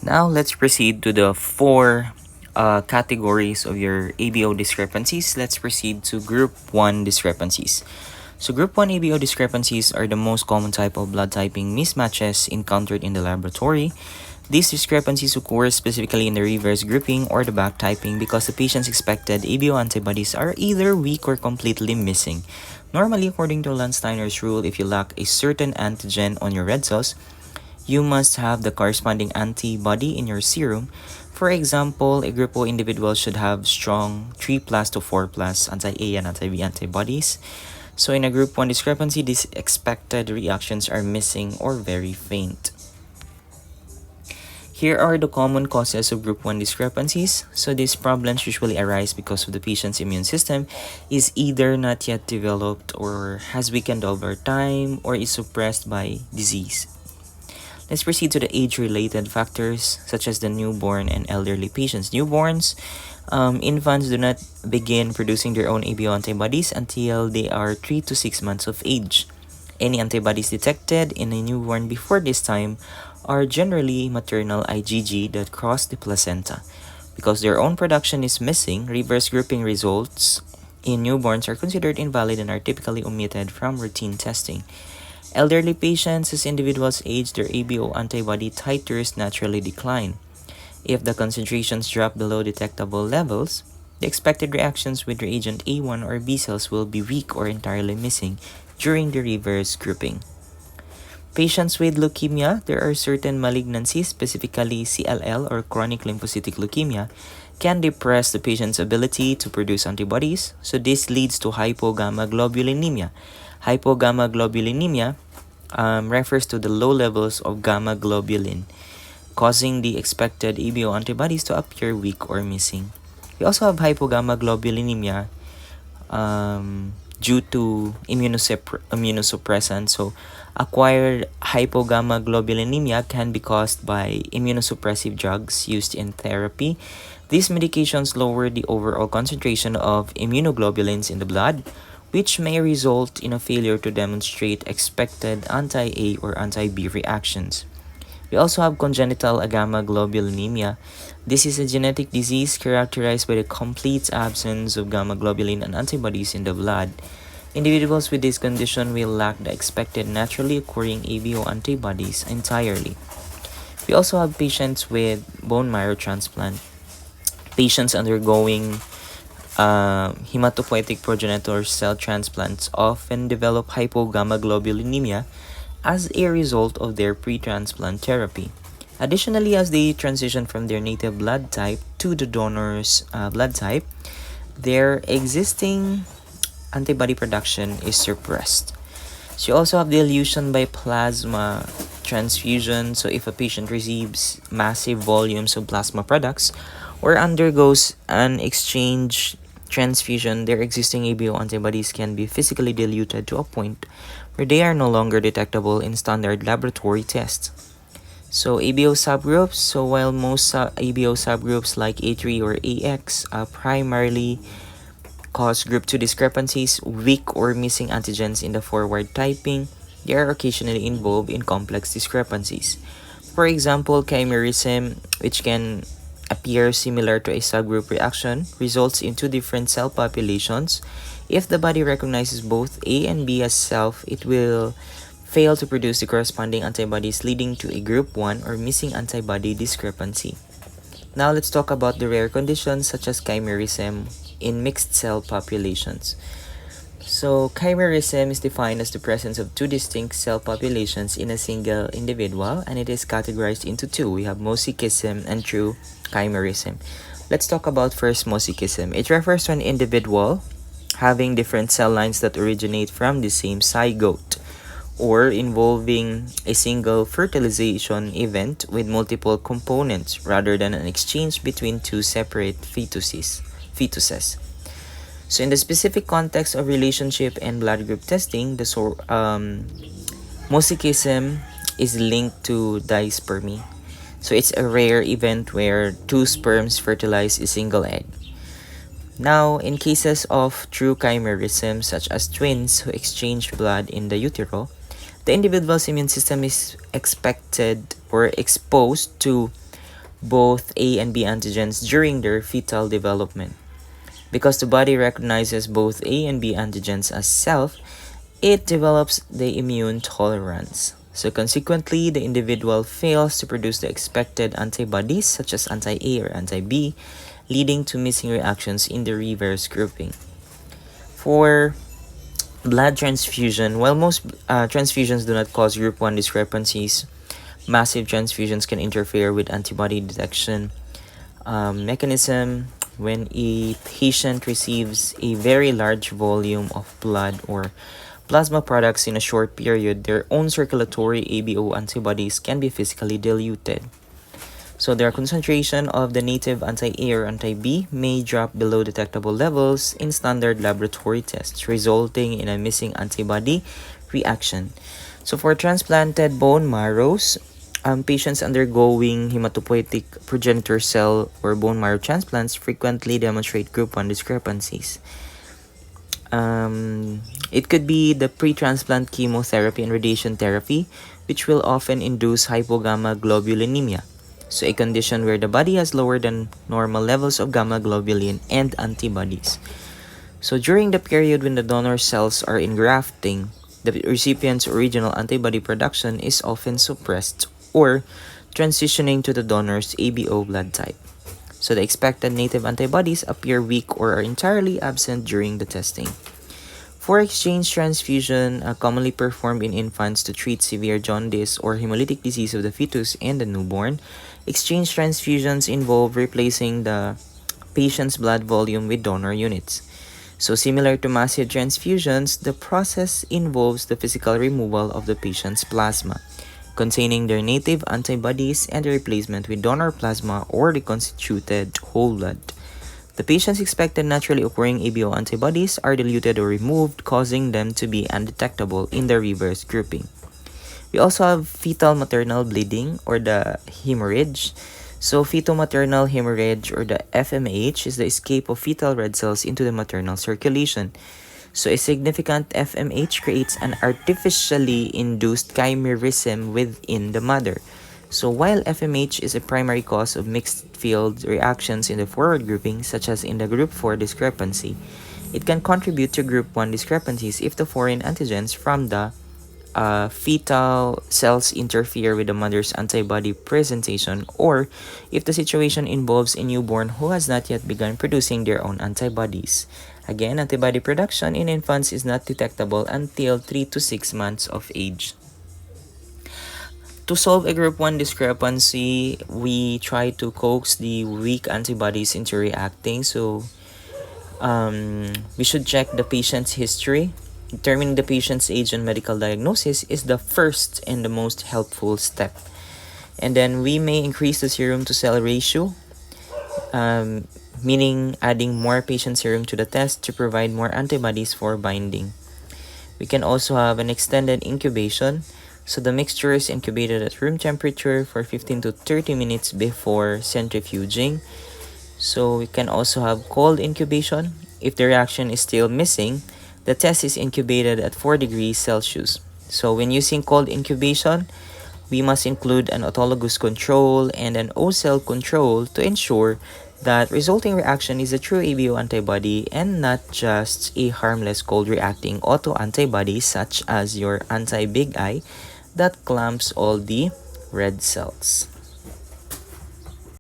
Now let's proceed to the four categories of your ABO discrepancies. Let's proceed to Group 1 discrepancies. So Group 1 ABO discrepancies are the most common type of blood typing mismatches encountered in the laboratory. These discrepancies occur specifically in the reverse grouping or the back typing because the patient's expected ABO antibodies are either weak or completely missing. Normally, according to Landsteiner's rule, if you lack a certain antigen on your red cells, you must have the corresponding antibody in your serum. For example, a group O individual should have strong 3 plus to 4 plus anti-A and anti-B antibodies. So in a group 1 discrepancy, these expected reactions are missing or very faint. Here are the common causes of group 1 discrepancies. So these problems usually arise because of the patient's immune system is either not yet developed or has weakened over time or is suppressed by disease. Let's proceed to the age-related factors such as the newborn and elderly patients. Newborns, infants do not begin producing their own ABO antibodies until they are 3 to 6 months of age. Any antibodies detected in a newborn before this time are generally maternal IgG that cross the placenta. Because their own production is missing, reverse grouping results in newborns are considered invalid and are typically omitted from routine testing. Elderly patients, as individuals age, their ABO antibody titers naturally decline. If the concentrations drop below detectable levels, the expected reactions with reagent A1 or B cells will be weak or entirely missing during the reverse grouping. Patients with leukemia, there are certain malignancies, specifically CLL or chronic lymphocytic leukemia, can depress the patient's ability to produce antibodies, so this leads to hypogammaglobulinemia. Hypogammaglobulinemia refers to the low levels of gamma globulin, causing the expected ABO antibodies to appear weak or missing. We also have hypogammaglobulinemia due to immunosuppressants. So acquired hypogammaglobulinemia can be caused by immunosuppressive drugs used in therapy. These medications lower the overall concentration of immunoglobulins in the blood, which may result in a failure to demonstrate expected anti-A or anti-B reactions. We also have congenital agammaglobulinemia. This is a genetic disease characterized by the complete absence of gamma globulin and antibodies in the blood. Individuals with this condition will lack the expected naturally occurring ABO antibodies entirely. We also have patients with bone marrow transplant. Patients undergoing hematopoietic progenitor cell transplants often develop hypogammaglobulinemia as a result of their pre-transplant therapy. Additionally, as they transition from their native blood type to the donor's blood type, their existing antibody production is suppressed. So you also have dilution by plasma transfusion. So if a patient receives massive volumes of plasma products or undergoes an exchange transfusion, their existing ABO antibodies can be physically diluted to a point where they are no longer detectable in standard laboratory tests. So ABO subgroups, so while most ABO subgroups like A3 or AX primarily cause group 2 discrepancies, weak or missing antigens in the forward typing, they are occasionally involved in complex discrepancies. For example, chimerism, which can appear similar to a subgroup reaction, results in two different cell populations. If the body recognizes both A and B as self, it will fail to produce the corresponding antibodies, leading to a group 1 or missing antibody discrepancy. Now let's talk about the rare conditions such as chimerism in mixed cell populations. So chimerism is defined as the presence of two distinct cell populations in a single individual, and it is categorized into two. We have mosaicism and true chimerism. Let's talk about first mosaicism. It refers to an individual having different cell lines that originate from the same zygote, or involving a single fertilization event with multiple components rather than an exchange between two separate fetuses. So in the specific context of relationship and blood group testing, the mosaicism is linked to dispermy. So it's a rare event where two sperms fertilize a single egg. Now, in cases of true chimerism, such as twins who exchange blood in the utero, the individual's immune system is expected or exposed to both A and B antigens during their fetal development. Because the body recognizes both A and B antigens as self, it develops the immune tolerance. So consequently, the individual fails to produce the expected antibodies such as anti-A or anti-B, leading to missing reactions in the reverse grouping. For blood transfusion, while most transfusions do not cause group 1 discrepancies, massive transfusions can interfere with antibody detection mechanism. When a patient receives a very large volume of blood or plasma products in a short period, their own circulatory ABO antibodies can be physically diluted. So their concentration of the native anti-A or anti-B may drop below detectable levels in standard laboratory tests, resulting in a missing antibody reaction. So for transplanted bone marrows, patients undergoing hematopoietic progenitor cell or bone marrow transplants frequently demonstrate group 1 discrepancies. It could be the pre-transplant chemotherapy and radiation therapy, which will often induce hypogammaglobulinemia. So a condition where the body has lower than normal levels of gamma globulin and antibodies. So during the period when the donor cells are engrafting, the recipient's original antibody production is often suppressed or transitioning to the donor's ABO blood type. So the expected native antibodies appear weak or are entirely absent during the testing. For exchange transfusion, commonly performed in infants to treat severe jaundice or hemolytic disease of the fetus and the newborn, exchange transfusions involve replacing the patient's blood volume with donor units. So similar to massive transfusions, the process involves the physical removal of the patient's plasma, containing their native antibodies and the replacement with donor plasma or reconstituted whole blood. The patient's expected naturally occurring ABO antibodies are diluted or removed, causing them to be undetectable in the reverse grouping. We also have fetal maternal bleeding or the hemorrhage. So fetal-maternal hemorrhage or the FMH is the escape of fetal red cells into the maternal circulation. So a significant FMH creates an artificially induced chimerism within the mother. So while FMH is a primary cause of mixed field reactions in the forward grouping, such as in the group 4 discrepancy, it can contribute to group 1 discrepancies if the foreign antigens from the fetal cells interfere with the mother's antibody presentation, or if the situation involves a newborn who has not yet begun producing their own antibodies. Again, antibody production in infants is not detectable until 3 to 6 months of age. To solve a group 1 discrepancy, we try to coax the weak antibodies into reacting. So we should check the patient's history. Determining the patient's age and medical diagnosis is the first and the most helpful step. And then we may increase the serum to cell ratio, meaning adding more patient serum to the test to provide more antibodies for binding. We can also have an extended incubation. So the mixture is incubated at room temperature for 15 to 30 minutes before centrifuging. So we can also have cold incubation. If the reaction is still missing, the test is incubated at 4 degrees Celsius. So when using cold incubation, we must include an autologous control and an O-cell control to ensure that resulting reaction is a true ABO antibody and not just a harmless cold reacting autoantibody such as your anti-big eye that clamps all the red cells.